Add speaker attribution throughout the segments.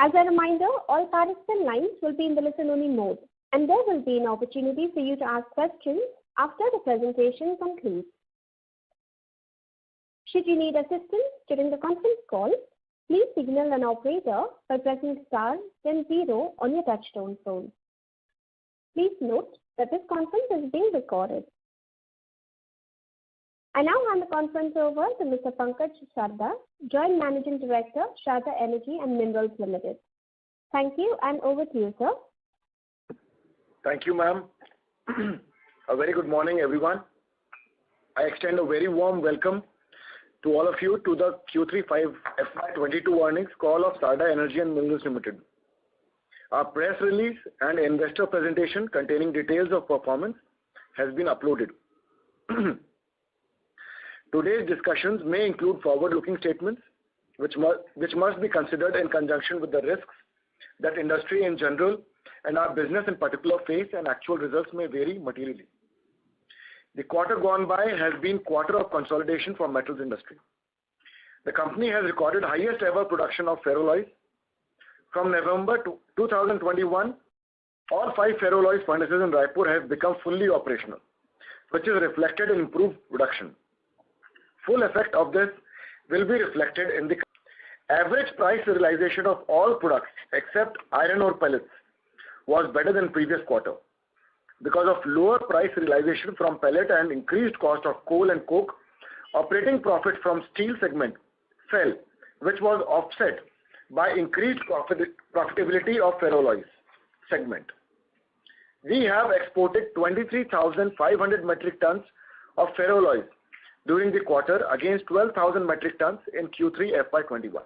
Speaker 1: As a reminder, all participant lines will be in the listen-only mode, and there will be an opportunity for you to ask questions after the presentation concludes. Should you need assistance during the conference call, please signal an operator by pressing star then 0 on your touchtone phone. Please note that this conference is being recorded. I now hand the conference over to Mr. Sarda, Joint Managing Director, Sarda Energy and Minerals Limited. Thank you, and over to you, sir.
Speaker 2: Thank you, ma'am. A very good morning, everyone. I extend a very warm welcome to all of you to the Q3FY22 earnings call of Sarda Energy and Minerals Limited. Our press release and investor presentation containing details of performance has been uploaded. Today's discussions may include forward-looking statements which must be considered in conjunction with the risks that industry in general and our business in particular face, and actual results may vary materially. The quarter gone by has been quarter of consolidation for metals industry. The company has recorded highest ever production of ferroalloys. From November 2021, all 5 ferroalloy furnaces in Raipur have become fully operational, which is reflected in improved production. Full effect of this will be reflected in the average price realization of all products except iron ore pellets was better than previous quarter. Because of lower price realization from pellet and increased cost of coal and coke, operating profit from steel segment fell, which was offset by increased profitability of ferroalloys segment. We have exported 23,500 metric tons of ferroalloys during the quarter against 12,000 metric tons in Q3FY21.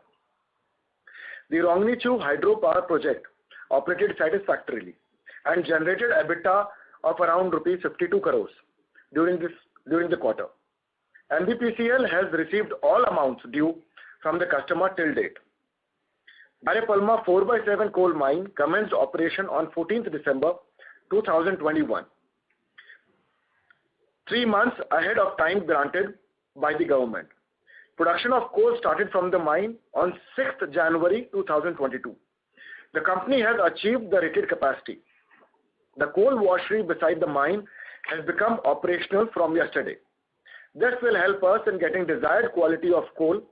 Speaker 2: The Rongni-Chu hydropower project operated satisfactorily and generated EBITDA of around rupees 52 crores during the quarter. NBPCL has received all amounts due from the customer till date. Arepalma 4/7 coal mine commenced operation on 14th December 2021. 3 months ahead of time granted by the government. Production of coal started from the mine on 6th January 2022. The company has achieved the rated capacity. The coal washery beside the mine has become operational from yesterday. This will help us in getting desired quality of coal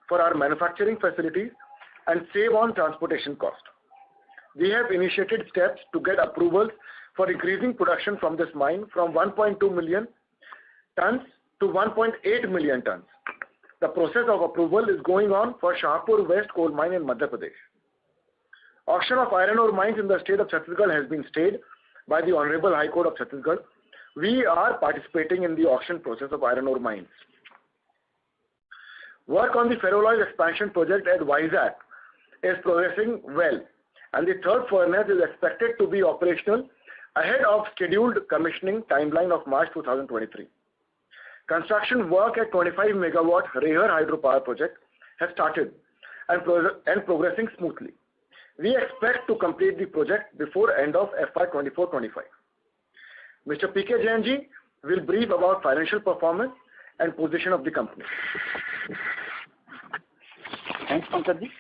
Speaker 2: for our manufacturing facilities and save on transportation cost. We have initiated steps to get approvals for increasing production from this mine from 1.2 million tons to 1.8 million tons. The process of approval is going on for Shahpur West coal mine in Madhya Pradesh. Auction of iron ore mines in the state of Chhattisgarh has been stayed by the Honorable High Court of Chhattisgarh. We are participating in the auction process of iron ore mines. Work on the ferroalloy expansion project at Vizag is progressing well, and the third furnace is expected to be operational ahead of scheduled commissioning timeline of March 2023. Construction work at 25 megawatt Reher hydropower project has started and progressing smoothly. We expect to complete the project before end of FY24-25. Mr. P.K. Jain ji will brief about financial performance and position of the company.
Speaker 3: Thanks, Pankaj ji.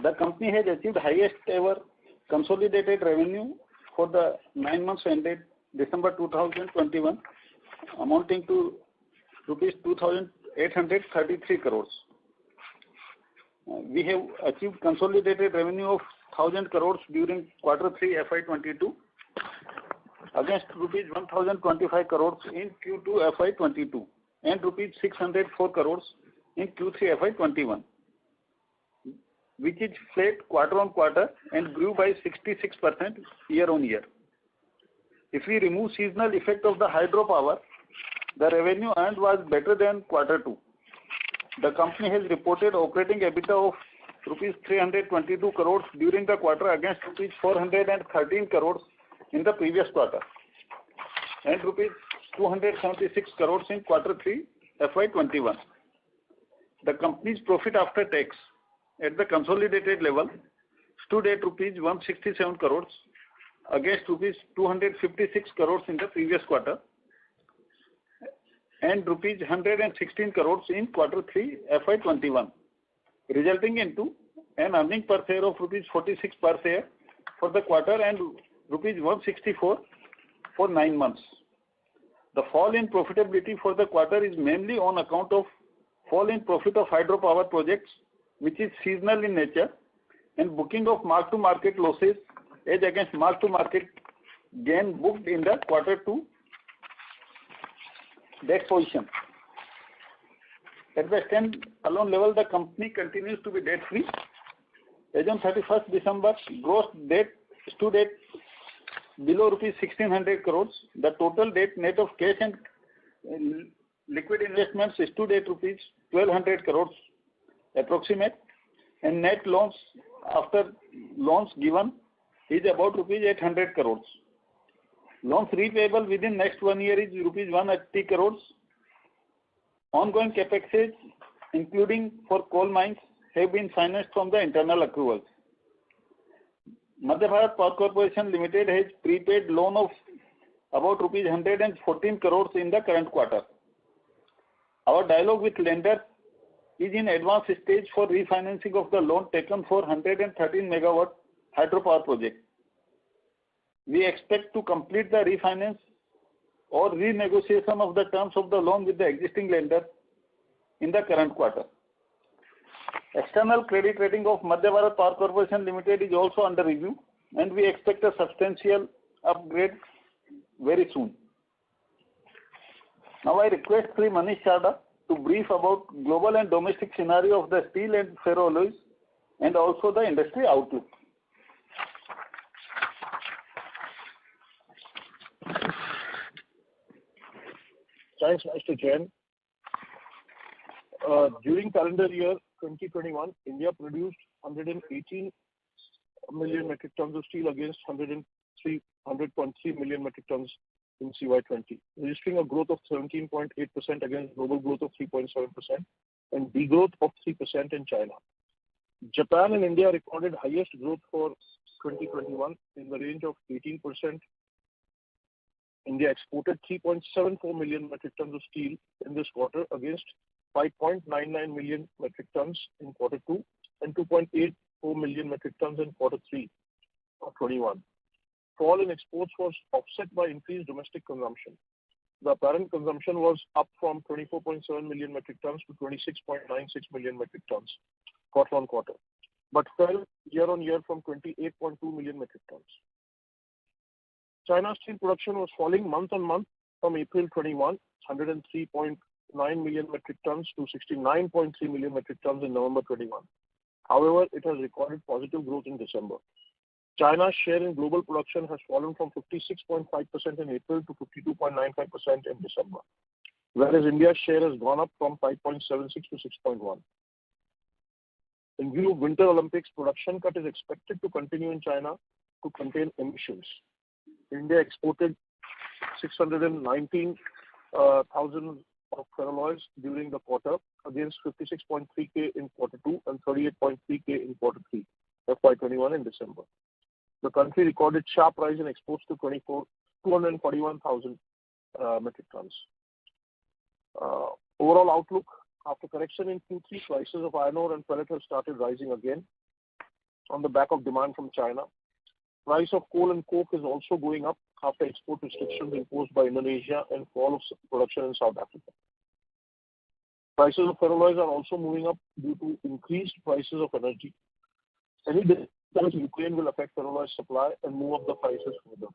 Speaker 3: The company has achieved highest ever consolidated revenue for the 9 months ended December 2021, amounting to rupees 2,833 crores. We have achieved consolidated revenue of 1,000 crores during Q3 FY22 against rupees 1,025 crores in Q2 FY22 and rupees 604 crores in Q3 FY21, which is flat quarter on quarter and grew by 66% year on year. If we remove seasonal effect of the hydropower, the revenue earned was better than Q2. The company has reported operating EBITDA of rupees 322 crores during the quarter against rupees 413 crores in the previous quarter and rupees 276 crores in Q3 FY21. The company's profit after tax at the consolidated level stood at rupees 167 crores against rupees 256 crores in the previous quarter and rupees 116 crores in Q3 FY21. resulting into an earning per share of rupees 46 per share for the quarter and rupees 164 for 9 months. The fall in profitability for the quarter is mainly on account of fall in profit of hydropower projects, which is seasonal in nature, and booking of mark-to-market losses as against mark-to-market gain booked in the quarter 2 debt position. At the stand-alone level, the company continues to be debt-free. As on 31st December, gross debt stood at below rupees 1600 crores. The total debt net of cash and liquid investments stood at rupees 1200 crores approximate, and net loans after loans given is about rupees 800 crores. Loans repayable within next 1 year is rupees 180 crores. Ongoing capex, including for coal mines, have been financed from the internal accruals. Madhya Bharat Power Corporation Limited has prepaid loan of about rupees 114 crores in the current quarter. Our dialogue with lender is in advanced stage for refinancing of the loan taken for 113 megawatt hydropower project. We expect to complete the refinance or renegotiation of the terms of the loan with the existing lender in the current quarter. External credit rating of Madhya Bharat Power Corporation Limited is also under review, and we expect a substantial upgrade very soon. Now I request Sri Manish Sarda to brief about global and domestic scenario of the steel and ferroalloys and also the industry outlook.
Speaker 4: Thanks, Mr. Jain. During calendar year 2021, India produced 118 million metric tons of steel against 100.3 million metric tons in CY20, registering a growth of 17.8% against global growth of 3.7% and degrowth of 3% in China. Japan and India recorded highest growth for 2021 in the range of 18%. India exported 3.74 million metric tons of steel in this quarter against 5.99 million metric tons in quarter 2 and 2.84 million metric tons in quarter 3 of 21. Fall in exports was offset by increased domestic consumption. The apparent consumption was up from 24.7 million metric tons to 26.96 million metric tons quarter on quarter, but fell year on year from 28.2 million metric tons. China's steel production was falling month on month from April 21, 103.9 million metric tons to 69.3 million metric tons in November 21. However, it has recorded positive growth in December. China's share in global production has fallen from 56.5% in April to 52.95% in December, whereas India's share has gone up from 5.76 to 6.1. In view of Winter Olympics, production cut is expected to continue in China to contain emissions. India exported 619,000 of ferroalloys during the quarter against 56.3K in quarter 2 and 38.3K in quarter 3, FY21 in December. The country recorded sharp rise in exports to 241,000 metric tons. Overall outlook: after correction in Q3, prices of iron ore and pellet have started rising again on the back of demand from China. Price of coal and coke is also going up after export restrictions imposed by Indonesia and fall of production in South Africa. Prices of ferroalloys are also moving up due to increased prices of energy. Any disturbance in Ukraine will affect ferroalloy supply and move up the prices further.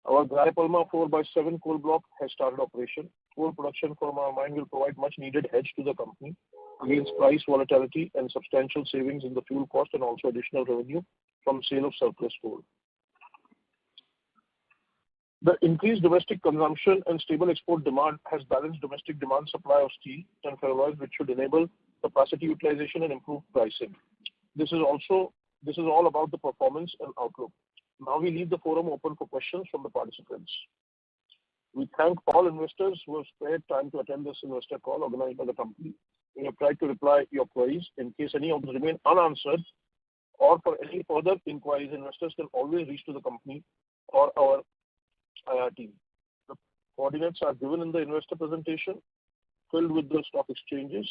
Speaker 4: Our Gare Palma 4/7 coal block has started operation. Coal production from our mine will provide much needed hedge to the company against price volatility and substantial savings in the fuel cost and also additional revenue from sale of surplus coal. The increased domestic consumption and stable export demand has balanced domestic demand supply of steel and ferroalloys, which should enable capacity utilization and improve pricing. This is all about the performance and outlook. Now we leave the forum open for questions from the participants. We thank all investors who have spared time to attend this investor call organized by the company. We have tried to reply your queries. In case any of them remain unanswered or for any further inquiries, investors can always reach to the company or our IR team. The coordinates are given in the investor presentation filled with the stock exchanges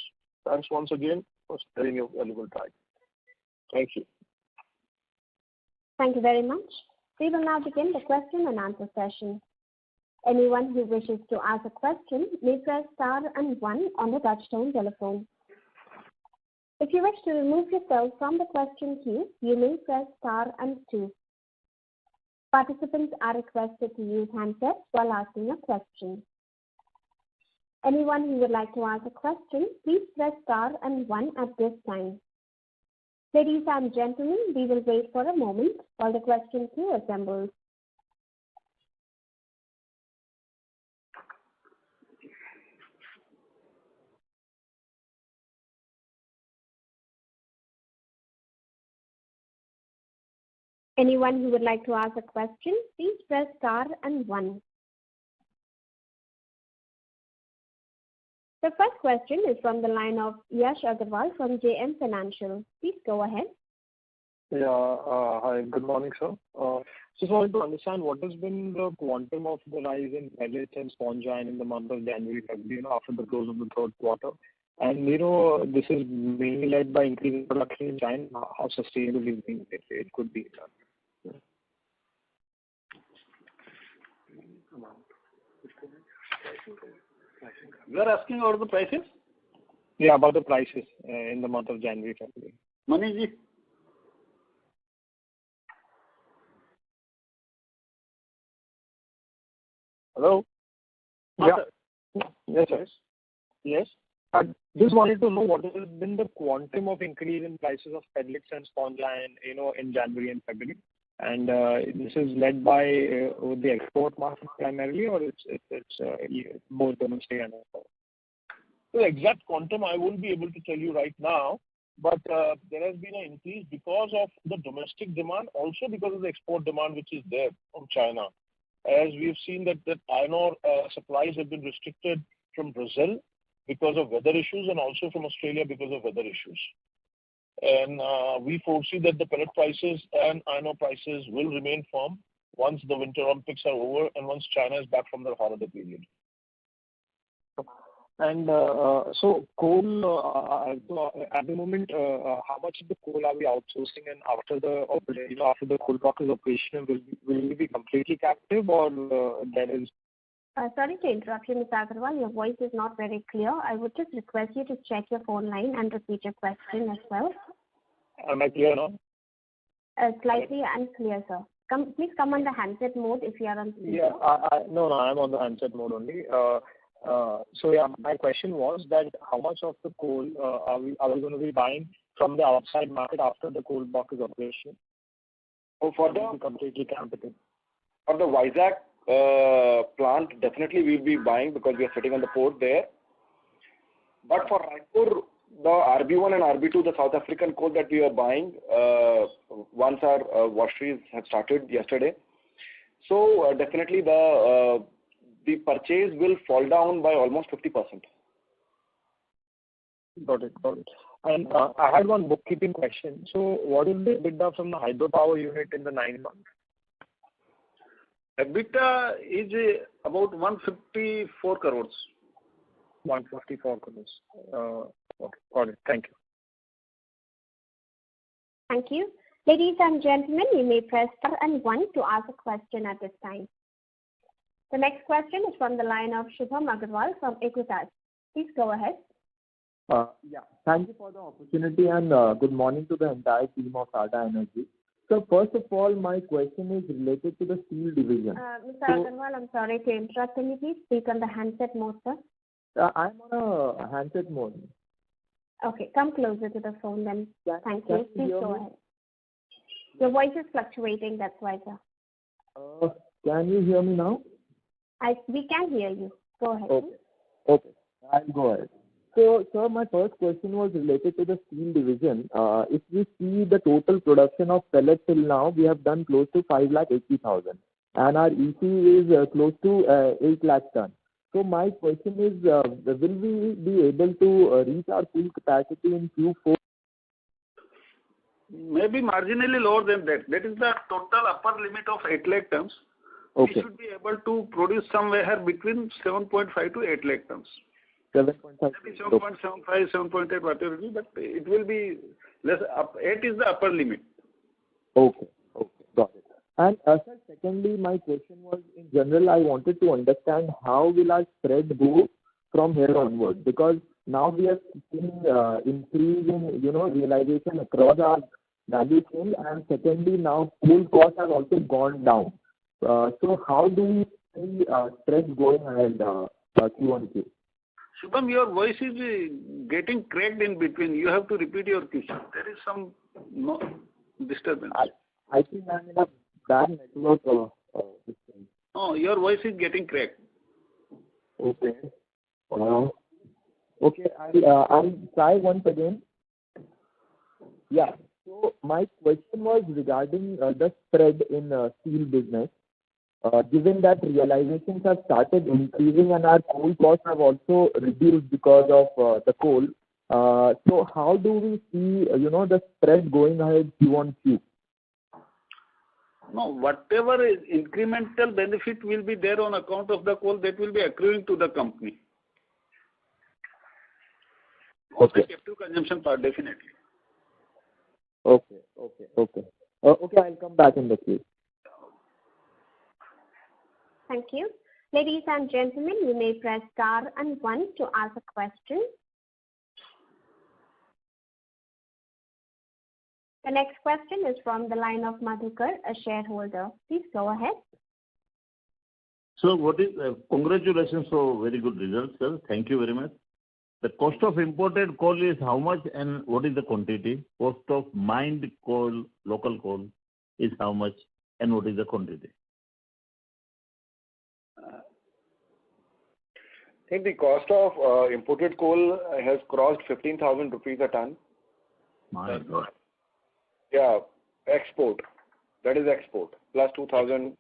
Speaker 4: Thanks once again for sparing your valuable time. Thank you.
Speaker 1: Thank you very much. We will now begin the question and answer session. Anyone who wishes to ask a question may press star and 1 on the touchtone telephone. If you wish to remove yourself from the question queue, you may press star and 2. Participants are requested to use handsets while asking a question. Anyone who would like to ask a question, please press star and 1 at this time. Ladies and gentlemen, we will wait for a moment while the question queue assembles. Anyone who would like to ask a question, please press star and 1. The first question is from the line of Yash Agarwal from JM Financial. Please go ahead.
Speaker 4: Yeah, hi, good morning, sir. Just wanted to understand what has been the quantum of the rise in pellets and sponge iron in the month of January, February, after the close of the third quarter. And, this is mainly led by increasing production in China. How sustainable do you think it could be?
Speaker 3: You are asking about the prices?
Speaker 4: Yeah, about the prices in the month of January, February.
Speaker 3: Manish ji?
Speaker 4: Hello? Yeah. Yes, sir. Yes. I just wanted to know what has been the quantum of increase in prices of pellets and sponge iron, in January and February. And this is led by the export market primarily, or it's both domestic and export? The exact quantum I won't be able to tell you right now, but there has been an increase because of the domestic demand, also because of the export demand which is there from China. As we've seen that iron ore supplies have been restricted from Brazil because of weather issues, and also from Australia because of weather issues. And we foresee that the pellet prices and iron ore prices will remain firm once the Winter Olympics are over and once China is back from their holiday period. And so coal, at the moment, how much of the coal are we outsourcing? And after the coal block is operational, will we be completely captive, or there is?
Speaker 1: Sorry to interrupt you, Mr. Agarwal. Your voice is not very clear. I would just request you to check your phone line and repeat your question as well.
Speaker 4: Am I clear now?
Speaker 1: Slightly unclear, sir. Please come on the handset mode if you are on speaker.
Speaker 4: Yeah, no, I'm on the handset mode only. So yeah, my question was that how much of the coal are we going to be buying from the outside market after the coal block is operational?
Speaker 2: Oh, for the
Speaker 4: completely captive.
Speaker 2: For the Vizag plant, definitely we'll be buying because we are sitting on the port there. But for Raipur, the RB1 and RB2, the South African coal that we are buying, once our washeries have started yesterday. So definitely the purchase will fall down by almost 50%.
Speaker 4: Got it. And I had one bookkeeping question. So what is the EBITDA from the hydropower unit in the 9 months?
Speaker 3: EBITDA is about 154 crores.
Speaker 4: 154 crores. Okay, got it. Thank you.
Speaker 1: Thank you. Ladies and gentlemen, you may press star and 1 to ask a question at this time. The next question is from the line of Shubham Agarwal from Equitas. Please go ahead.
Speaker 5: Yeah, thank you for the opportunity, and good morning to the entire team of Sarda Energy. So first of all, my question is related to the steel division.
Speaker 1: Mr. Agarwal, I'm sorry to interrupt. Can you please speak on the handset mode, sir?
Speaker 5: I'm on a handset mode.
Speaker 1: Okay, come closer to the phone then. Thank you. Please go ahead.
Speaker 5: Me?
Speaker 1: Your voice is fluctuating, that's why, sir.
Speaker 5: Can you hear me now?
Speaker 1: We can hear you. Go ahead.
Speaker 5: Okay, I'll go ahead. So, sir, my first question was related to the steel division. If we see the total production of pellets till now, we have done close to 580,000, and our EC is close to 8 lakh tons. So my question is, will we be able to reach our full capacity in Q4?
Speaker 3: Maybe marginally lower than that. That is the total upper limit of 8 lakh tons.
Speaker 5: Okay.
Speaker 3: We should be able to produce somewhere between 7.5 to 8 lakh tons.
Speaker 5: 7.5.
Speaker 3: Maybe 7.75, 7.8, whatever it is, but it will be less. 8 is the upper limit.
Speaker 5: Okay. Got it. And sir, secondly, my question was, in general, I wanted to understand how will our spread go from here onward, because now we are seeing increase in realization across our value chain, and secondly, now coal costs have also gone down. So how do we see spreads going ahead Q1Q?
Speaker 3: Shubham, your voice is getting cracked in between. You have to repeat your question. There is some disturbance.
Speaker 5: I think I'm in a bad network.
Speaker 3: No, your voice is getting cracked.
Speaker 5: Okay. Okay, I'll try once again. Yeah. So my question was regarding the spread in steel business. Given that realizations have started increasing and our coal costs have also reduced because of the coal, so how do we see the spread going ahead Q1Q?
Speaker 3: No, whatever is incremental benefit will be there on account of the coal, that will be accruing to the company.
Speaker 5: Okay.
Speaker 3: The captive consumption part, definitely.
Speaker 5: Okay, I'll come back in the queue.
Speaker 1: Thank you. Ladies and gentlemen, you may press star and 1 to ask a question. The next question is from the line of Madhukar, a shareholder. Please go ahead.
Speaker 6: So congratulations for very good results, sir. Thank you very much. The cost of imported coal is how much and what is the quantity? Cost of mined coal, local coal, is how much and what is the quantity?
Speaker 2: I think the cost of imported coal has crossed 15,000 rupees a ton.
Speaker 6: My God.
Speaker 2: Yeah, export. That is export. Plus 2,000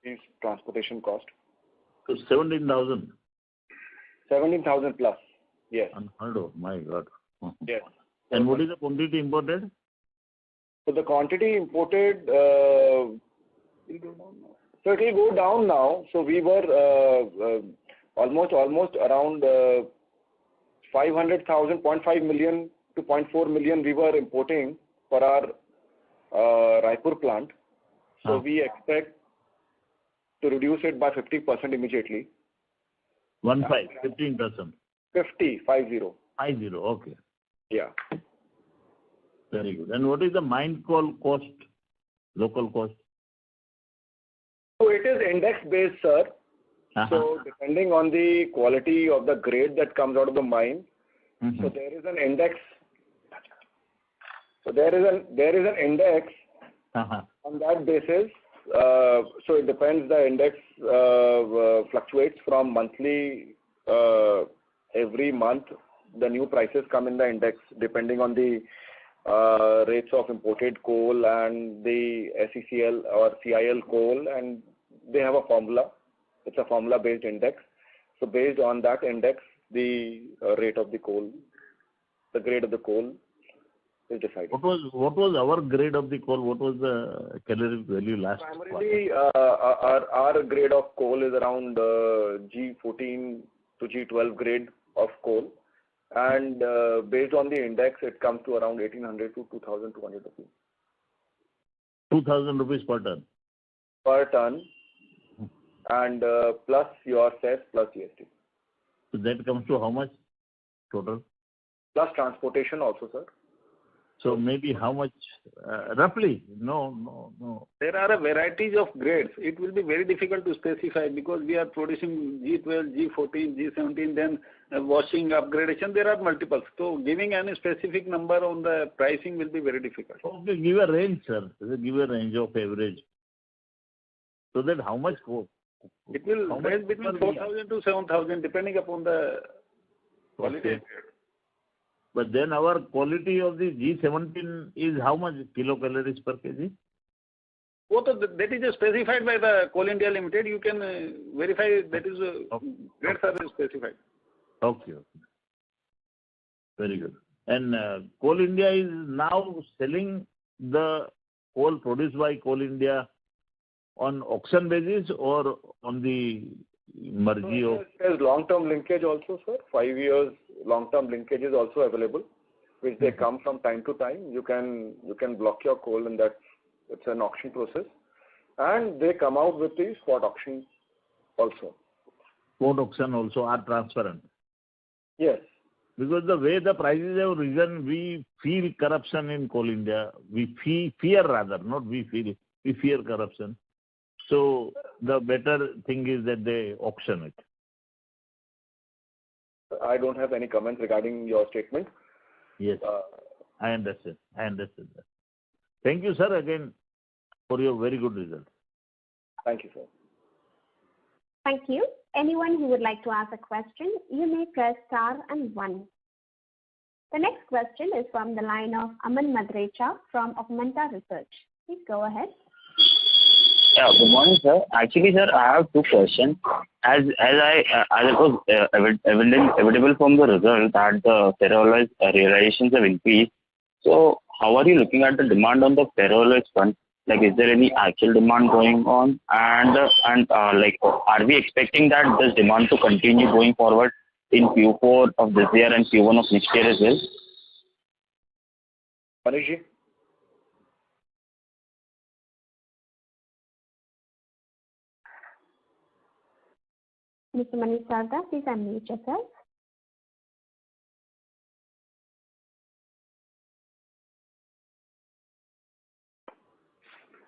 Speaker 2: is transportation cost.
Speaker 6: So 17,000.
Speaker 2: 17,000 plus. Yes.
Speaker 6: Unheard of. My God.
Speaker 2: Yes.
Speaker 6: And what is the quantity imported?
Speaker 2: So the quantity imported, so it will go down now. So we were almost around 500,000, 0.5 million to 0.4 million we were importing for our Raipur plant. So we expect to reduce it by 50% immediately.
Speaker 6: 15%.
Speaker 2: 50.
Speaker 6: 50, okay.
Speaker 2: Yeah.
Speaker 6: Very good. And what is the mined coal cost, local cost?
Speaker 2: So it is index based, sir. So depending on the quality of the grade that comes out of the mine, so there is an index. So there is an index on that basis. So it depends. The index fluctuates from monthly. Every month, the new prices come in the index depending on the rates of imported coal and the SECL or CIL coal, and they have a formula. It's a formula-based index. So based on that index, the rate of the coal, the grade of the coal is decided.
Speaker 6: What was our grade of the coal? What was the calorific value last?
Speaker 2: Primarily, our grade of coal is around G14 to G12 grade of coal, and based on the index, it comes to around 1,800 to 2,200 rupees.
Speaker 6: 2,000 rupees per ton.
Speaker 2: Per ton, and plus your cess plus GST.
Speaker 6: So that comes to how much total?
Speaker 2: Plus transportation also, sir.
Speaker 6: So maybe how much, roughly? No.
Speaker 3: There are a varieties of grades. It will be very difficult to specify because we are producing G12, G14, G17, then washing, upgradation. There are multiples. So giving any specific number on the pricing will be very difficult.
Speaker 6: Okay, give a range, sir. Give a range of average. So that how much coal?
Speaker 3: It will range between 4,000 to 7,000 depending upon the quality.
Speaker 6: Okay. But then our quality of the G17 is how much kilocalories per kg?
Speaker 3: That is specified by the Coal India Limited. You can verify that is grades are specified.
Speaker 6: Okay. Very good. And Coal India is now selling the coal produced by Coal India on auction basis or on the mergy of?
Speaker 2: There's long-term linkage also, sir. 5 years long-term linkage is also available, which they come from time to time. You can block your coal in that. It's an auction process, and they come out with the spot auction also.
Speaker 6: Spot auction also are transparent.
Speaker 2: Yes.
Speaker 6: Because the way the prices have risen, we feel corruption in Coal India. We fear rather, not we feel. We fear corruption. So the better thing is that they auction it.
Speaker 2: I don't have any comments regarding your statement.
Speaker 6: Yes, I understand. I understand that. Thank you, sir, again for your very good results.
Speaker 2: Thank you, sir.
Speaker 1: Thank you. Anyone who would like to ask a question, you may press star and 1. The next question is from the line of Aman Madrecha from Augmenta Research. Please go ahead.
Speaker 7: Yeah, good morning, sir. Actually, sir, I have 2 questions. As it was evident from the result that the ferroalloys realizations have increased. So, how are you looking at the demand on the ferroalloys front? Like, is there any actual demand going on? And are we expecting that this demand to continue going forward in Q4 of this year and Q1 of next year as well?
Speaker 2: Manish?
Speaker 1: Mr. Manish Sarda, please unmute yourself.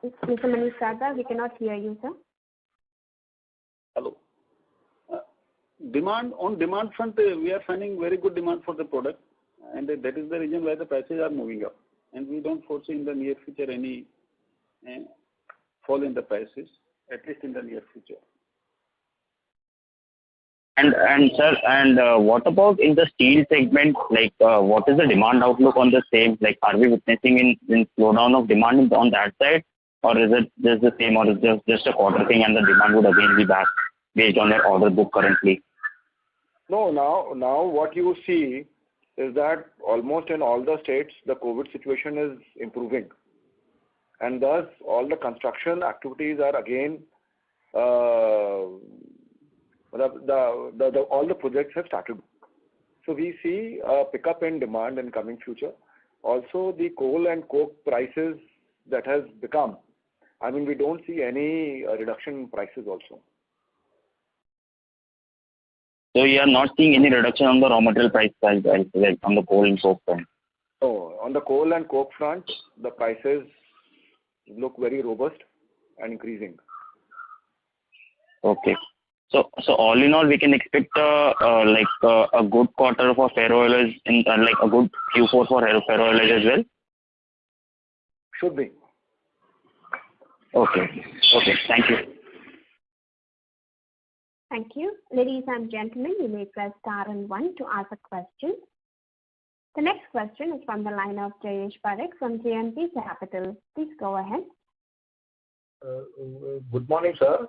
Speaker 1: Mr. Manish Sarda, we cannot hear you, sir.
Speaker 3: Hello. On demand front, we are finding very good demand for the product, and that is the reason why the prices are moving up. And we don't foresee in the near future any fall in the prices, at least in the near future.
Speaker 7: And sir, what about in the steel segment? Like, what is the demand outlook on the same? Like, are we witnessing in slowdown of demand on that side, or is it just the same, or is it just a quarter thing and the demand would again be back based on your order book currently?
Speaker 2: No, now what you see is that almost in all the states the COVID situation is improving, and thus all the construction activities are again all the projects have started. So we see a pickup in demand in coming future. Also the coal and coke prices that has become, I mean, we don't see any reduction in prices also.
Speaker 7: So you are not seeing any reduction on the raw material price side, like on the coal and coke front?
Speaker 2: No, on the coal and coke front, the prices look very robust and increasing.
Speaker 7: Okay. So all in all, we can expect a good quarter for ferroalloys in like a good Q4 for ferroalloys as well.
Speaker 2: Should be.
Speaker 7: Okay. Thank you.
Speaker 1: Thank you. Ladies and gentlemen, you may press star and 1 to ask a question. The next question is from the line of Jayesh Parekh from JMP Capital. Please go ahead.
Speaker 8: Good morning, sir.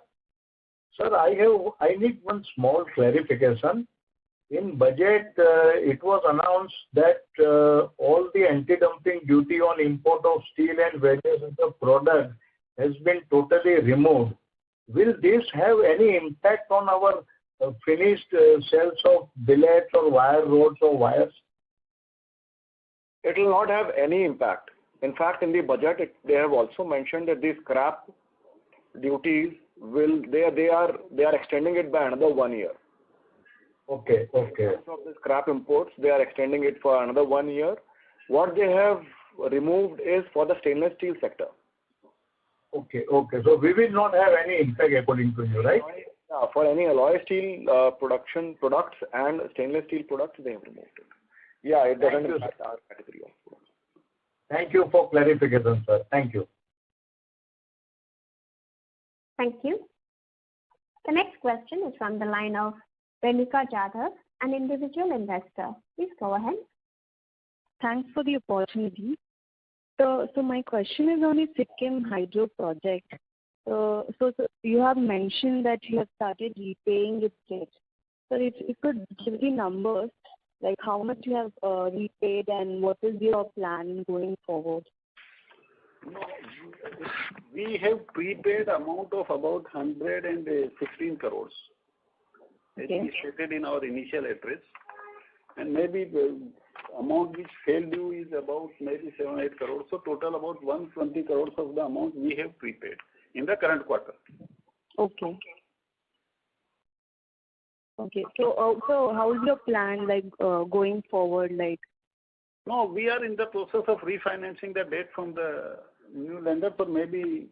Speaker 8: Sir, I need one small clarification. In budget, it was announced that all the anti-dumping duty on import of steel and various other products has been totally removed. Will this have any impact on our finished sales of billets or wire rods or wires?
Speaker 2: It will not have any impact. In fact, in the budget, they have also mentioned that these scrap duties they are extending it by another 1 year.
Speaker 8: Okay.
Speaker 2: Of the scrap imports, they are extending it for another 1 year. What they have removed is for the stainless steel sector.
Speaker 8: Okay. So we will not have any impact according to you, right?
Speaker 2: For any alloy steel production products and stainless steel products, they have removed it. Yeah, it doesn't impact our category of products.
Speaker 8: Thank you for clarification, sir. Thank you.
Speaker 1: Thank you. The next question is from the line of Renika Jadhav, an individual investor. Please go ahead.
Speaker 9: Thanks for the opportunity. So my question is on the Sikkim hydro project. So you have mentioned that you have started repaying its debt. So if you could give the numbers, like how much you have repaid and what is your plan going forward?
Speaker 3: No, we have prepaid amount of about 115 crores. as we stated in our initial address. And maybe the amount which fell due is about maybe 7-8 crores. So total about 120 crores of the amount we have prepaid in the current quarter.
Speaker 9: Okay. Okay. So how is your plan going forward?
Speaker 3: No, we are in the process of refinancing the debt from the new lender. So maybe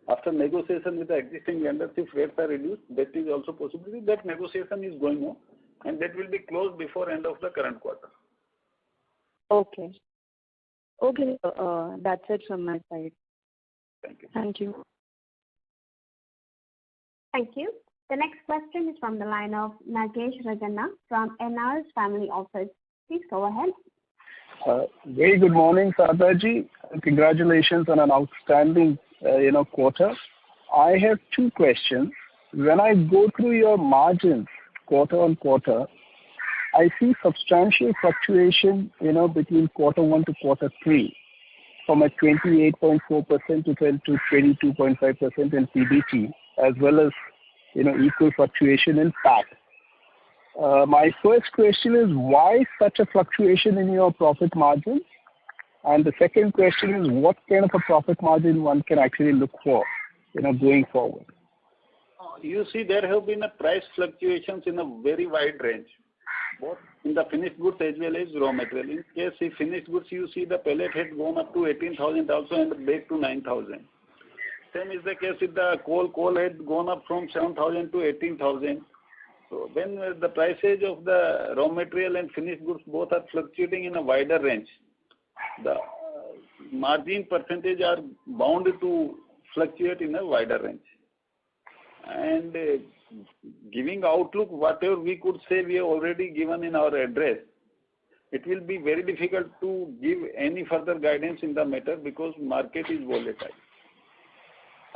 Speaker 3: after negotiation with the existing lenders, if rates are reduced, that is also possible. That negotiation is going on, and that will be closed before end of the current quarter.
Speaker 9: Okay. Okay. That's it from my side.
Speaker 3: Thank you.
Speaker 9: Thank you.
Speaker 1: Thank you. The next question is from the line of Nagesh Rajana from Analysts Family Office. Please go ahead.
Speaker 10: Very good morning, Sarda ji. Congratulations on an outstanding, quarter. I have two questions. When I go through your margins quarter on quarter, I see substantial fluctuation, between quarter 1 to quarter 3, from a 28.4% to 22.5% in PBT, as well as, equal fluctuation in PAT. My first question is, why such a fluctuation in your profit margin? And the second question is, what kind of a profit margin one can actually look for, going forward?
Speaker 3: You see, there have been a price fluctuations in a very wide range, both in the finished goods as well as raw material. In case of finished goods, you see the pellet had gone up to 18,000 also and back to 9,000. Same is the case with the coal. Coal had gone up from 7,000 to 18,000. So when the prices of the raw material and finished goods both are fluctuating in a wider range, the margin percentage are bound to fluctuate in a wider range. And giving outlook, whatever we could say, we have already given in our address. It will be very difficult to give any further guidance in the matter because market is volatile.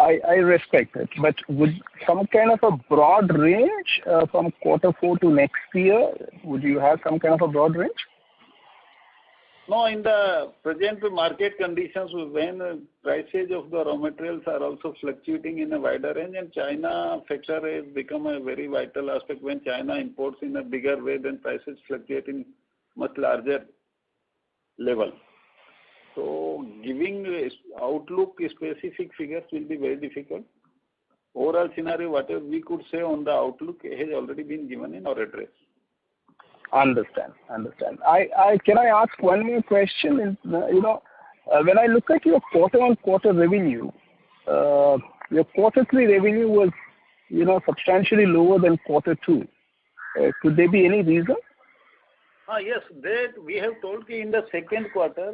Speaker 10: I respect it, but would some kind of a broad range from quarter 4 to next year, would you have some kind of a broad range?
Speaker 3: No, in the present market conditions, when prices of the raw materials are also fluctuating in a wider range, and China factor has become a very vital aspect. When China imports in a bigger way, then prices fluctuate in much larger level. So giving outlook specific figures will be very difficult. Overall scenario, whatever we could say on the outlook has already been given in our address.
Speaker 10: Understand. Can I ask one more question? When I look at your quarter-on-quarter revenue, your quarter 3 revenue was, substantially lower than quarter 2. Could there be any reason?
Speaker 3: Yes, that we have told you in the second quarter.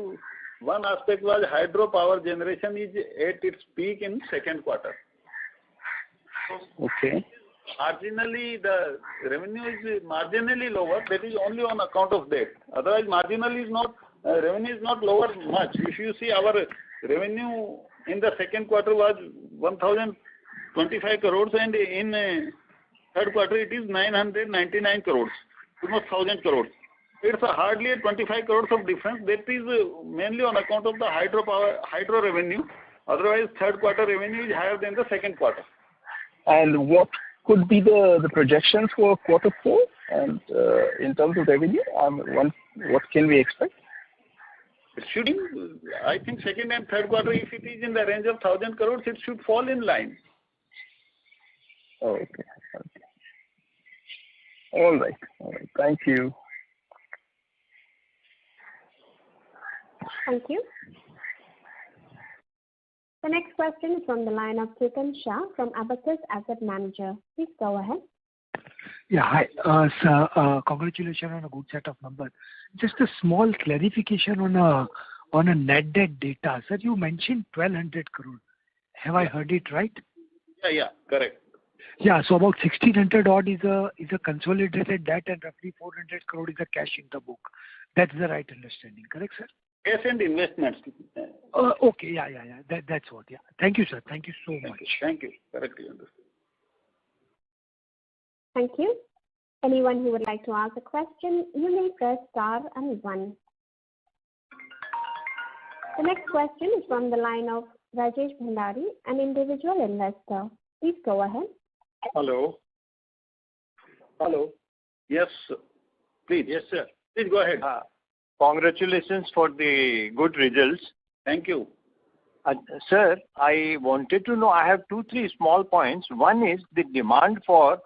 Speaker 3: One aspect was hydropower generation is at its peak in second quarter.
Speaker 10: Okay.
Speaker 3: Marginally, the revenue is marginally lower. That is only on account of that. Otherwise, marginally is not, revenue is not lower much. If you see our revenue in the second quarter was 1,025 crores and in third quarter it is 999 crores, almost 1,000 crores. It's hardly a 25 crores of difference. That is mainly on account of the hydro revenue. Otherwise, third quarter revenue is higher than the second quarter.
Speaker 10: And what could be the projections for quarter 4 and in terms of revenue? What can we expect?
Speaker 3: It should be, I think second and third quarter, if it is in the range of 1,000 crores, it should fall in line.
Speaker 10: Okay. All right. Thank you.
Speaker 1: Thank you. The next question is from the line of Ketan Shah from Abacus Asset Manager. Please go ahead.
Speaker 11: Yeah, hi. Sir, congratulations on a good set of numbers. Just a small clarification on a net debt data. Sir, you mentioned 1,200 crore. Have I heard it right?
Speaker 3: Yeah, correct.
Speaker 11: Yeah, so about 1,600 odd is a consolidated debt and roughly 400 crore is a cash in the book. That's the right understanding, correct, sir?
Speaker 3: Cash and investments.
Speaker 11: Okay, yeah. That's what, yeah. Thank you, sir. Thank you so much.
Speaker 3: Thank you. Correctly understood.
Speaker 1: Thank you. Anyone who would like to ask a question, you may press star and 1. The next question is from the line of Rajesh Bhandari, an individual investor. Please go ahead.
Speaker 12: Hello.
Speaker 3: Hello. Yes, please.
Speaker 12: Yes, sir.
Speaker 3: Please go ahead.
Speaker 12: Congratulations for the good results.
Speaker 3: Thank you.
Speaker 12: Sir, I wanted to know, I have 2-3 small points. One is the demand for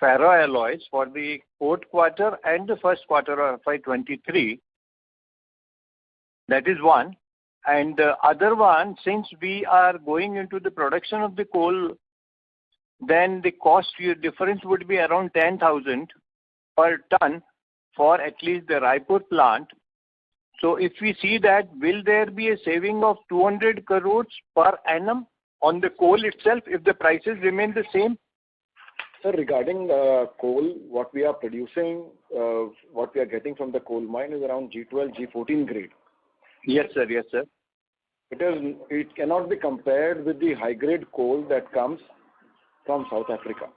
Speaker 12: ferroalloys for the fourth quarter and the first quarter of FY23. That is one. And the other one, since we are going into the production of the coal, then the cost difference would be around 10,000 per ton for at least the Raipur plant. So if we see that, will there be a saving of 200 crores per annum on the coal itself if the prices remain the same?
Speaker 2: Sir, regarding coal, what we are producing, what we are getting from the coal mine is around G12, G14 grade.
Speaker 12: Yes, sir. Yes, sir.
Speaker 2: It cannot be compared with the high grade coal that comes from South Africa.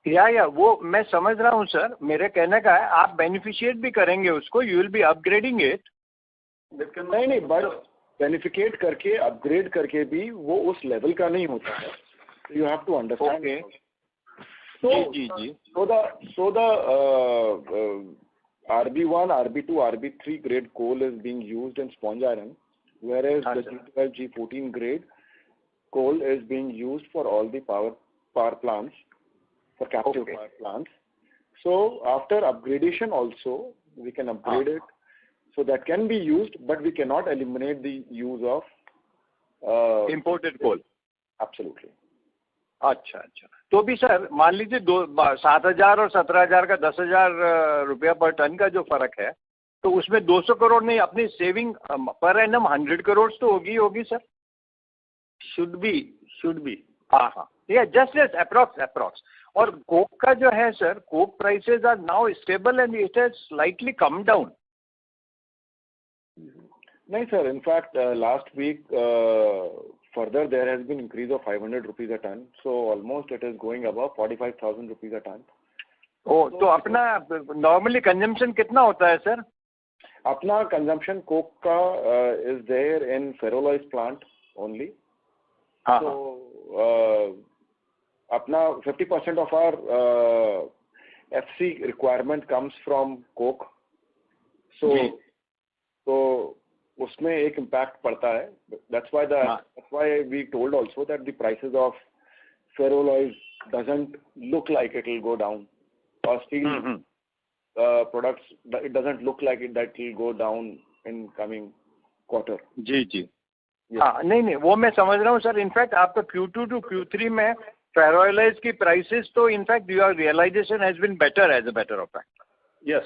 Speaker 12: या वो मैं समझ रहा हूँ sir. मेरे कहने का है आप बेनिफिशिएट भी करेंगे उसको, you will be upgrading it.
Speaker 2: नहीं, बट बेनिफिकेट करके अपग्रेड करके भी वो उस लेवल का नहीं होता है. You have to understand. So the RB1, RB2, RB3 grade coal is being used in sponge iron, whereas the G12, G14 grade coal is being used for all the power plants, for captive power plants. So after upgradation also, we can upgrade it. So that can be used, but we cannot eliminate the use of
Speaker 12: imported coal.
Speaker 2: Absolutely.
Speaker 12: अच्छा. तो भी sir मान लीजिए 7,000 और 17,000 का 10,000 रुपया पर ton का जो फर्क है, तो उसमें 200 करोड़ नहीं, अपनी सेविंग पर एनम 100 करोड़ तो होगी सर.
Speaker 3: Should be.
Speaker 12: हाँ. Yeah, just approx. और कोक का जो है sir, Coke prices are now stable and it has slightly come down.
Speaker 2: नहीं sir, in fact last week further there has been increase of 500 rupees a ton, so almost it is going above 45,000 rupees a ton.
Speaker 12: तो अपना normally consumption कितना होता है sir?
Speaker 2: अपना consumption coke का is there in ferroalloys plant only. So अपना 50% of our FC requirement comes from coke. So उसमें एक impact पड़ता है. That's why we told also that the prices of ferroalloys doesn't look like it will go down, or steel products, it doesn't look like that will go down in coming quarter.
Speaker 12: जी. हाँ, नहीं, वो मैं समझ रहा हूँ sir. In fact आपका Q2 to Q3 में ferroalloys की prices तो in fact your realization has been better as a matter of fact.
Speaker 3: Yes.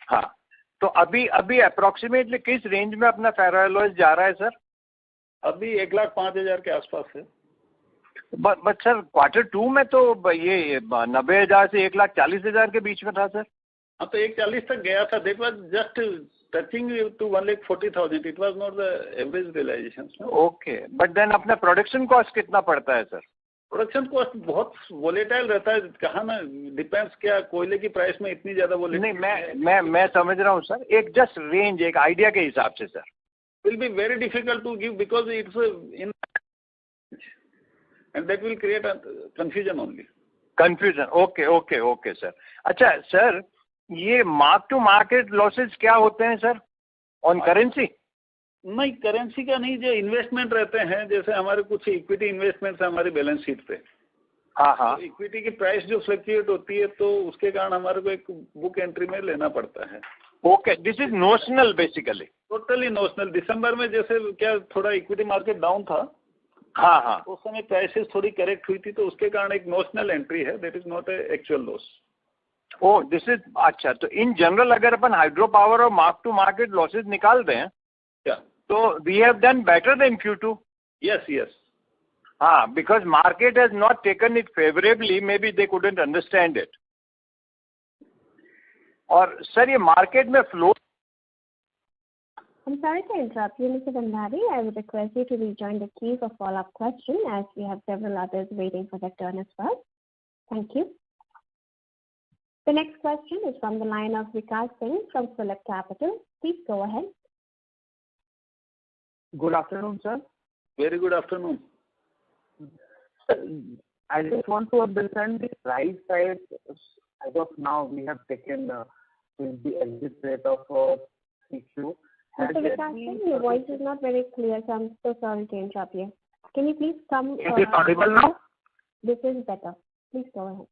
Speaker 12: हाँ. तो अभी अप्रोक्सीमेटली किस रेंज में अपना ferroalloys जा रहा है सर?
Speaker 3: अभी 1,05,000 के आसपास है.
Speaker 12: बट सर Q2 में तो ये 90,000 से 1,40,000 के बीच में था सर.
Speaker 3: हाँ, तो 1,40 तक गया था. That was just touching to 1,40,000. It was not the average realization.
Speaker 12: Okay, but then अपना प्रोडक्शन कॉस्ट कितना पड़ता है सर?
Speaker 3: प्रोडक्शन कॉस्ट बहुत वोलेटाइल रहता है. कहाँ ना डिपेंड्स, क्या कोयले की प्राइस में इतनी ज्यादा वोलेटाइल
Speaker 12: नहीं. मैं समझ रहा हूँ सर. एक जस्ट रेंज, एक आइडिया के हिसाब से sir.
Speaker 3: will be very difficult to give because it's in, and that will create a confusion only.
Speaker 12: Confusion. Okay sir. अच्छा सर, ये मार्क टू मार्केट लॉसेज क्या होते हैं सर ऑन करेंसी?
Speaker 3: नहीं, करेंसी का नहीं, जो इन्वेस्टमेंट रहते हैं, जैसे हमारे कुछ इक्विटी इन्वेस्टमेंट्स है हमारी बैलेंस शीट पे.
Speaker 12: हाँ.
Speaker 3: तो इक्विटी की प्राइस जो फ्लक्चुएट होती है, तो उसके कारण हमारे को एक बुक एंट्री में लेना पड़ता है.
Speaker 12: Okay, this is notional basically.
Speaker 3: Totally notional. दिसंबर में जैसे क्या थोड़ा इक्विटी मार्केट डाउन था.
Speaker 12: हाँ.
Speaker 3: उस समय प्राइसेस थोड़ी करेक्ट हुई थी, तो उसके कारण एक नोशनल एंट्री है. That is not a actual loss.
Speaker 12: Oh, this is अच्छा. तो इन जनरल अगर अपन हाइड्रो पावर और मार्क टू मार्केट लॉसेज निकाल दें, तो we have done better than Q2.
Speaker 3: Yes.
Speaker 12: हाँ, because market has not taken it favorably, maybe they couldn't understand it. और सर ये मार्केट में flow.
Speaker 1: I'm sorry to interrupt you, Mr. Bandhari. I would request you to rejoin the queue for follow-up question, as we have several others waiting for their turn as well. Thank you. The next question is from the line of Vikas Singh from Phillip Capital. Please go ahead.
Speaker 13: Good afternoon, sir.
Speaker 3: Very good afternoon.
Speaker 13: I just want to understand the price side as of now we have taken with the exit rate of CQ.
Speaker 1: Mr. Vikas, your voice is not very clear, so I'm so sorry to interrupt you. Can you please come?
Speaker 10: Is it audible now?
Speaker 1: This is better. Please go ahead.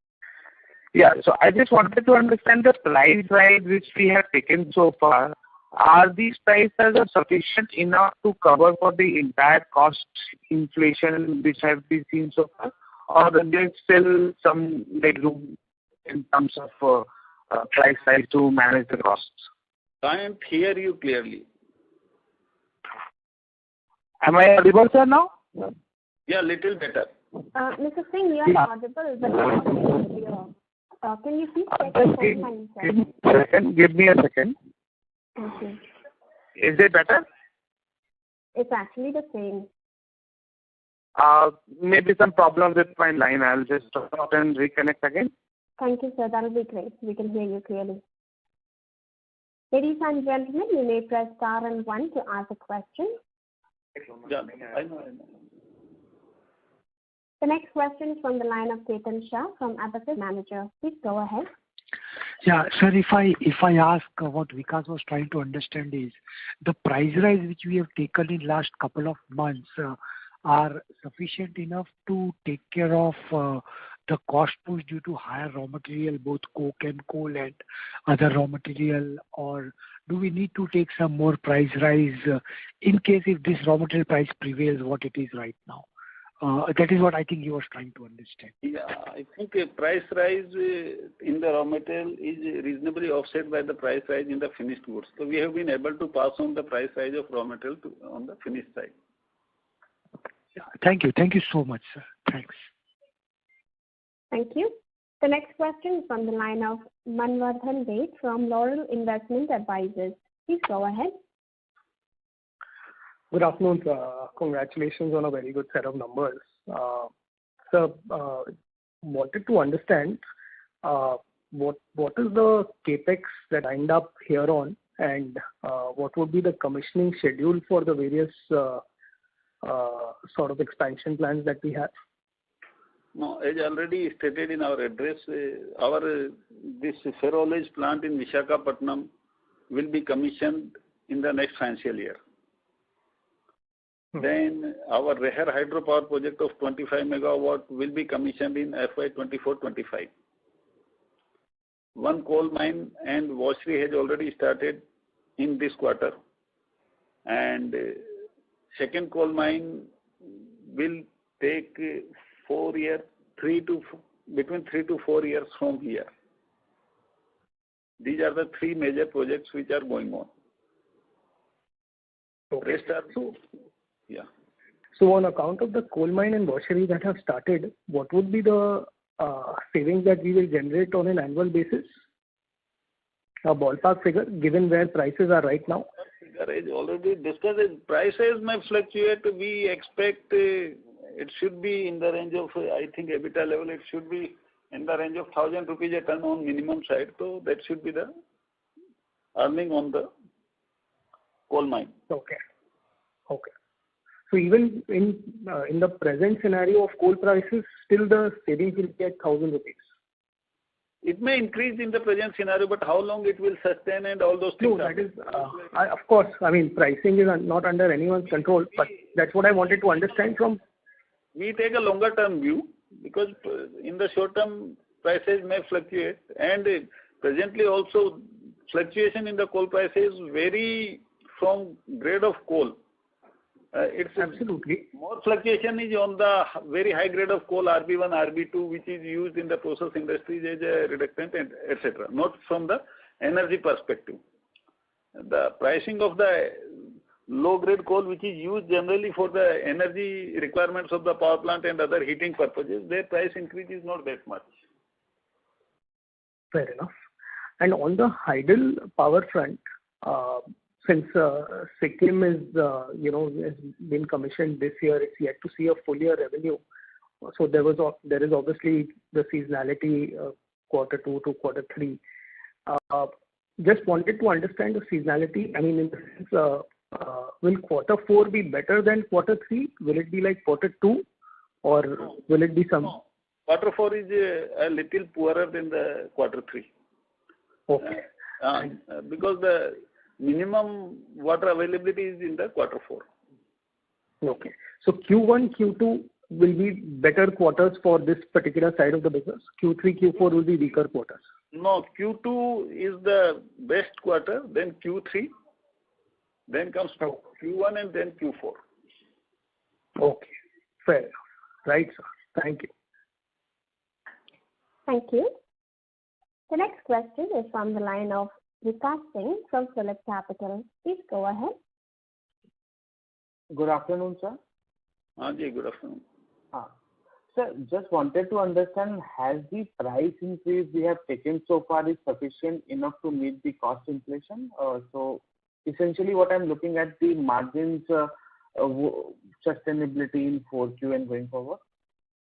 Speaker 10: Yeah. So I just wanted to understand the price rise which we have taken so far. Are these prices sufficient enough to cover for the entire cost inflation which have been seen so far, or there's still some room in terms of price rise to manage the costs?
Speaker 3: Can't hear you clearly.
Speaker 10: Am I audible, sir, now?
Speaker 3: Yeah, little better.
Speaker 1: Mr. Singh, you are audible, but not very clear. Can you please check the phone line, sir?
Speaker 10: Give me a second.
Speaker 1: Okay.
Speaker 10: Is it better?
Speaker 1: It's actually the same.
Speaker 10: Maybe some problem with my line. I'll just stop and reconnect again.
Speaker 1: Thank you, sir. That'll be great. We can hear you clearly. Ladies and gentlemen, you may press star and 1 to ask a question.
Speaker 3: Yeah, I know.
Speaker 1: The next question is from the line of Ketan Shah from Abacus Manager. Please go ahead.
Speaker 11: Yeah, sir, if I ask what Vikas was trying to understand is the price rise which we have taken in last couple of months are sufficient enough to take care of the cost push due to higher raw material, both coke and coal and other raw material, or do we need to take some more price rise in case if this raw material price prevails what it is right now? That is what I think he was trying to understand.
Speaker 3: Yeah, I think a price rise in the raw material is reasonably offset by the price rise in the finished goods. So we have been able to pass on the price rise of raw material on the finished side.
Speaker 11: Yeah, thank you. Thank you so much, sir. Thanks.
Speaker 1: Thank you. The next question is from the line of Manvardhan Ved from Laurel Investment Advisors. Please go ahead.
Speaker 14: Good afternoon, sir. Congratulations on a very good set of numbers. Sir, wanted to understand what is the capex that lined up here on, and what would be the commissioning schedule for the various sort of expansion plans that we have?
Speaker 3: No, as already stated in our address, this ferroalloys plant in Visakhapatnam will be commissioned in the next financial year. Then our Reher hydropower project of 25 megawatt will be commissioned in FY24-25. One coal mine and washery has already started in this quarter, and second coal mine will take 4 years, between 3 to 4 years from here. These are the three major projects which are going on.
Speaker 14: Okay.
Speaker 3: Rest are yeah.
Speaker 14: So on account of the coal mine and washery that have started, what would be the savings that we will generate on an annual basis? A ballpark figure, given where prices are right now?
Speaker 3: Figure is already discussed. Prices may fluctuate. We expect it should be in the range of, I think EBITDA level, it should be in the range of 1,000 rupees a ton on minimum side. So that should be the earning on the coal mine.
Speaker 14: Okay. Okay. So even in the present scenario of coal prices, still the savings will be at 1,000 rupees.
Speaker 3: It may increase in the present scenario, but how long it will sustain and all those things.
Speaker 14: No, that is, of course, I mean, pricing is not under anyone's control, but that's what I wanted to understand from.
Speaker 3: We take a longer term view because in the short term prices may fluctuate, and presently also fluctuation in the coal prices vary from grade of coal. It's
Speaker 14: absolutely
Speaker 3: more fluctuation is on the very high grade of coal RB1, RB2, which is used in the process industries as a reductant, and etc. Not from the energy perspective. The pricing of the low grade coal, which is used generally for the energy requirements of the power plant and other heating purposes, their price increase is not that much.
Speaker 14: Fair enough. And on the hydel power front, since Sikkim is, has been commissioned this year, it's yet to see a full year revenue. So there is obviously the seasonality quarter 2 to quarter 3. Just wanted to understand the seasonality. I mean, in the sense, will quarter 4 be better than quarter 3? Will it be like quarter 2, or will it be some?
Speaker 3: quarter 4 is a little poorer than the quarter 3.
Speaker 10: Okay.
Speaker 3: Because the minimum water availability is in the quarter 4.
Speaker 10: Okay. So Q1, Q2 will be better quarters for this particular side of the business. Q3, Q4 will be weaker quarters.
Speaker 3: No, Q2 is the best quarter, then Q3, then comes Q1 and then Q4.
Speaker 10: Okay. Fair enough. Right, sir. Thank you.
Speaker 1: Thank you. The next question is from the line of Vikas Singh from Phillip Capital. Please go ahead.
Speaker 13: Good afternoon, sir.
Speaker 3: Good afternoon.
Speaker 13: Sir, just wanted to understand, has the price increase we have taken so far is sufficient enough to meet the cost inflation? So essentially what I'm looking at the margins sustainability in 4Q and going forward?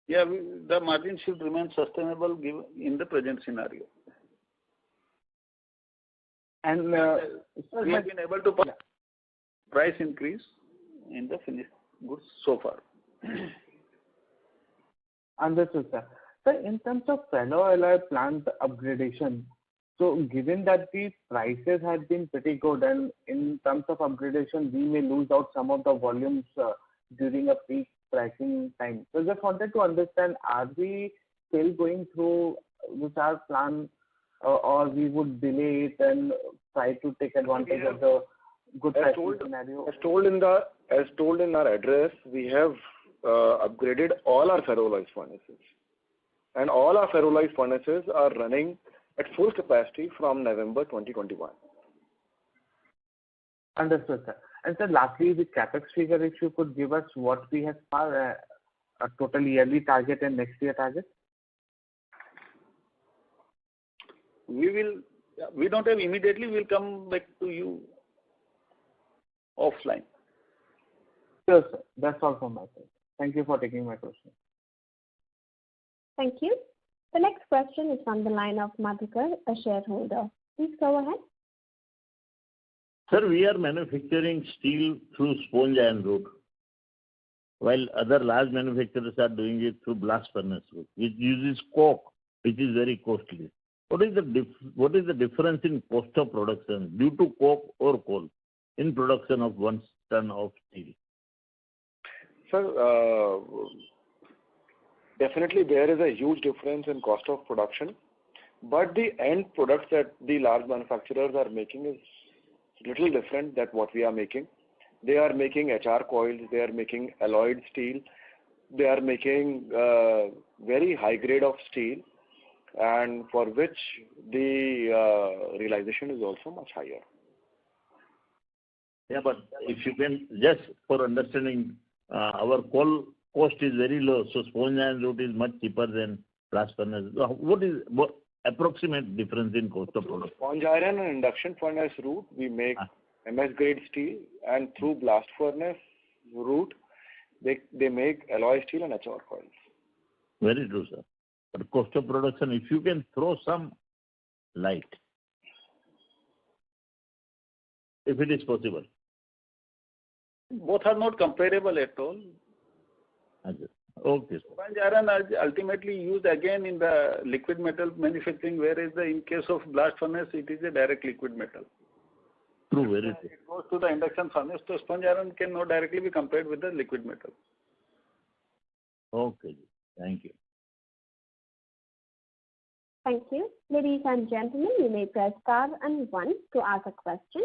Speaker 3: Yeah, the margin should remain sustainable given in the present scenario.
Speaker 13: And
Speaker 3: we have been able to pass price increase in the finished goods so far.
Speaker 13: Understood, sir. So in terms of ferroalloy plant upgradation, so given that the prices have been pretty good and in terms of upgradation, we may lose out some of the volumes during a peak pricing time. So just wanted to understand, are we still going through with our plan or we would delay it and try to take advantage of the good pricing scenario?
Speaker 2: As told in our address, we have upgraded all our ferroalloy furnaces. And all our ferroalloy furnaces are running at full capacity from November 2021.
Speaker 13: Understood, sir. And sir, lastly, the capex figure, if you could give us what we have a total yearly target and next year target?
Speaker 3: We don't have immediately, we'll come back to you offline.
Speaker 13: Sure, sir. That's all from my side. Thank you for taking my question.
Speaker 1: Thank you. The next question is from the line of Madhukar, a shareholder. Please go ahead.
Speaker 6: Sir, we are manufacturing steel through sponge iron route, while other large manufacturers are doing it through blast furnace route, which uses coke, which is very costly. What is the difference in cost of production due to coke or coal in production of 1 ton of steel?
Speaker 2: Sir, definitely there is a huge difference in cost of production, but the end products that the large manufacturers are making is little different than what we are making. They are making HR coils, they are making alloyed steel, they are making very high grade of steel, and for which the realization is also much higher.
Speaker 6: Yeah, but if you can, just for understanding, our coal cost is very low, so sponge iron route is much cheaper than blast furnace. What approximate difference in cost of production?
Speaker 2: Sponge iron and induction furnace route, we make MS grade steel, and through blast furnace route, they make alloy steel and HR coils.
Speaker 6: Very true, sir. But cost of production, if you can throw some light, if it is possible.
Speaker 3: Both are not comparable at all.
Speaker 6: Okay, sir.
Speaker 3: Sponge iron is ultimately used again in the liquid metal manufacturing, whereas in case of blast furnace, it is a direct liquid metal.
Speaker 6: True, very true.
Speaker 3: It goes to the induction furnace, so sponge iron cannot directly be compared with the liquid metal.
Speaker 6: Okay, thank you.
Speaker 1: Thank you. Ladies and gentlemen, you may press star and 1 to ask a question.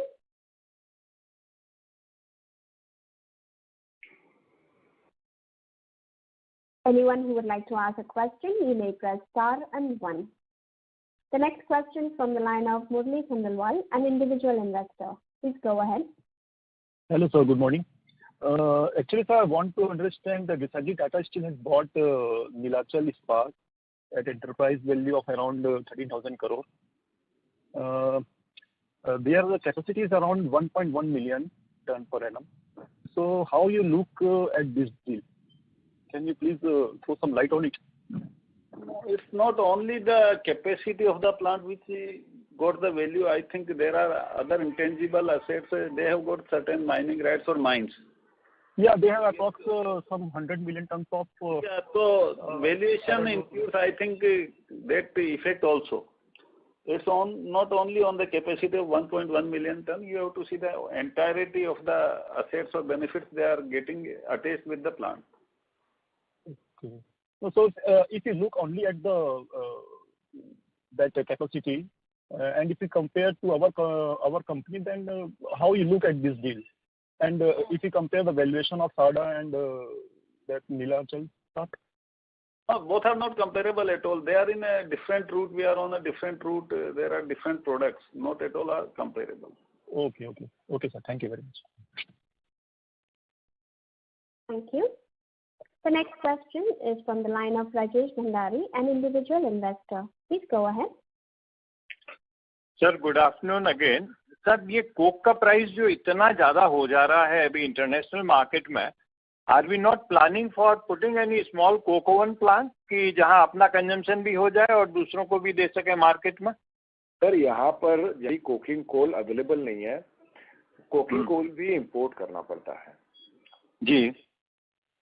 Speaker 1: Anyone who would like to ask a question, you may press star and 1. The next question from the line of Murli Khandelwal, an individual investor. Please go ahead.
Speaker 15: Hello, sir. Good morning. Actually, sir, I want to understand that Visagi Tata Steel has bought Neelachal Ispat at enterprise value of around 13,000 crore. There the capacity is around 1.1 million ton per annum. So how you look at this deal? Can you please throw some light on it?
Speaker 3: It's not only the capacity of the plant which got the value. I think there are other intangible assets. They have got certain mining rights or mines.
Speaker 15: Yeah, they have approx some 100 million tons of.
Speaker 3: Yeah, so valuation includes, I think, that effect also. It's not only on the capacity of 1.1 million ton. You have to see the entirety of the assets or benefits they are getting attached with the plant.
Speaker 15: Okay. So if you look only at the that capacity, and if you compare to our company, then how you look at this deal? And if you compare the valuation of Sarda and that Neelachal part?
Speaker 3: Both are not comparable at all. They are in a different route. We are on a different route. There are different products. Not at all are comparable.
Speaker 15: Okay, sir. Thank you very much.
Speaker 1: Thank you. The next question is from the line of Rajesh Bhandari, an individual investor. Please go ahead.
Speaker 12: Sir, good afternoon again. Sir ये coke का price जो इतना ज़्यादा हो जा रहा है अभी इंटरनेशनल मार्केट में, are we not planning for putting any small coke oven plant कि जहां अपना कंजम्पशन भी हो जाए और दूसरों को भी दे सके मार्केट में?
Speaker 2: सर यहाँ पर यही कोकिंग कोल अवेलेबल नहीं है, कोकिंग कोल भी इंपोर्ट करना पड़ता है
Speaker 12: जी।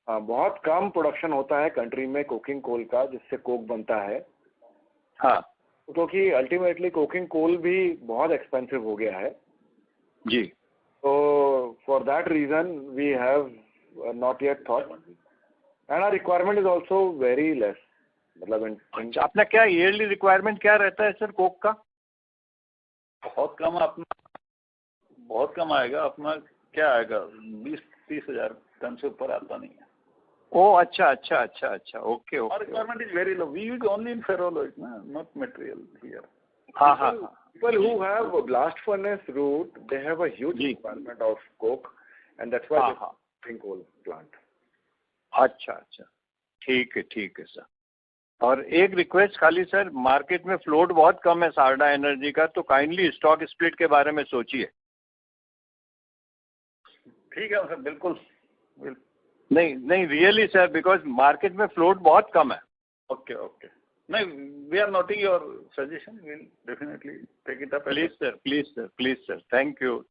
Speaker 2: बहुत कम प्रोडक्शन होता है कंट्री में कोकिंग कोल का जिससे कोक बनता है।
Speaker 12: हाँ,
Speaker 2: क्योंकि अल्टीमेटली कोकिंग कोल भी बहुत एक्सपेंसिव हो गया है
Speaker 12: जी।
Speaker 2: तो for that reason we have not yet thought and our requirement is also very less. मतलब
Speaker 12: अपना क्या ईयरली रिक्वायरमेंट क्या रहता है सर कोक का?
Speaker 3: बहुत कम आएगा। अपना क्या आएगा, 20-30 हजार टन से ऊपर आता नहीं है।
Speaker 12: Oh, अच्छा, okay.
Speaker 3: Our requirement is very low. We use only in ferroalloys, not material here.
Speaker 2: People who have a blast furnace route, they have a huge requirement of coke, and that's why they think coal plant.
Speaker 12: अच्छा, ठीक है sir. और एक request खाली sir, market में float बहुत कम है सारडा एनर्जी का, तो काइंडली स्टॉक स्प्लिट के बारे में सोचिए।
Speaker 3: ठीक है सर, बिल्कुल।
Speaker 12: नहीं रियली सर, बिकॉज मार्केट में फ्लोट बहुत कम है।
Speaker 3: ओके नहीं, we are noting your suggestion, will definitely take it up.
Speaker 12: Please sir, thank you.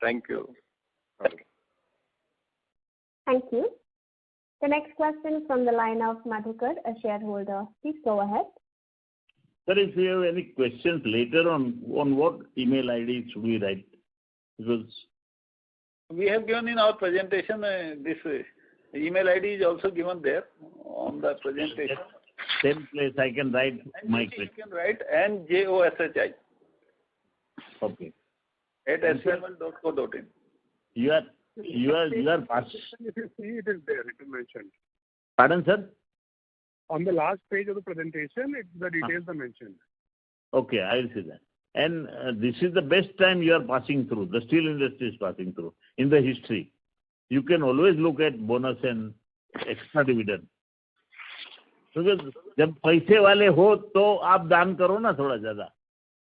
Speaker 1: Thank you. The next question from the line of Madhukar, a shareholder. Please go ahead.
Speaker 6: Sir, if you have any questions later on what email ID should we write? Because
Speaker 3: we have given in our presentation this email ID is also given there on the presentation.
Speaker 6: Same place I can write my question.
Speaker 3: You can write NJOSHI.
Speaker 6: Okay.
Speaker 3: @sml.co.in.
Speaker 6: You are past.
Speaker 4: If you see, it is there. It is mentioned.
Speaker 6: Pardon, sir?
Speaker 4: On the last page of the presentation, the details are mentioned.
Speaker 6: Okay, I will see that. And this is the best time you are passing through. The steel industry is passing through in the history. You can always look at bonus and extra dividend. Because जब पैसे वाले हो तो आप दान करो ना थोड़ा ज्यादा,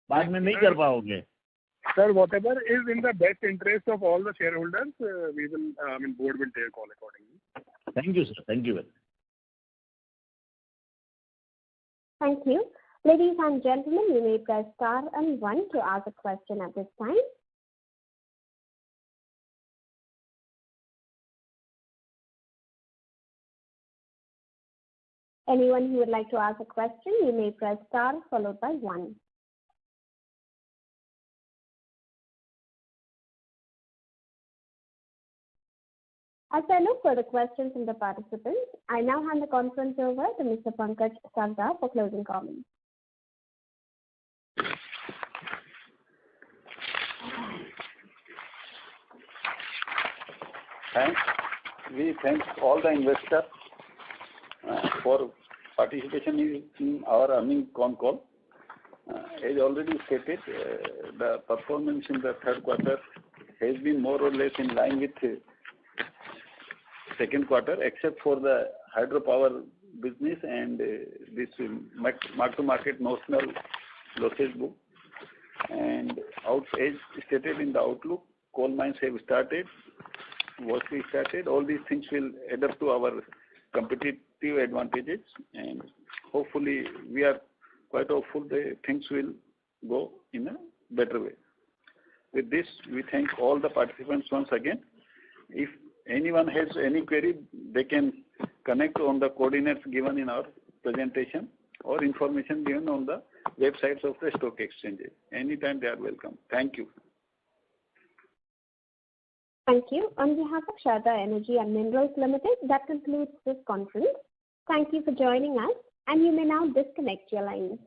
Speaker 6: बाद में नहीं कर पाओगे।
Speaker 4: Sir, whatever is in the best interest of all the shareholders, we will, board will take call accordingly.
Speaker 6: Thank you, sir. Thank you very much.
Speaker 1: Thank you. Ladies and gentlemen, you may press star and 1 to ask a question at this time. Anyone who would like to ask a question, you may press star followed by 1. As there are no further questions from the participants, I now hand the conference over to Mr. Pankaj Sarda for closing comments.
Speaker 3: Thanks. We thank all the investors for participation in our earnings con call. As already stated, the performance in the third quarter has been more or less in line with second quarter, except for the hydropower business and this mark-to-market notional losses book. And as stated in the outlook, coal mines have started, work started. All these things will add up to our competitive advantages, and hopefully we are quite hopeful that things will go in a better way. With this, we thank all the participants once again. If anyone has any query, they can connect on the coordinates given in our presentation or information given on the websites of the stock exchanges. Anytime they are welcome. Thank you.
Speaker 1: Thank you. On behalf of Sarda Energy and Minerals Limited, that concludes this conference. Thank you for joining us, and you may now disconnect your lines.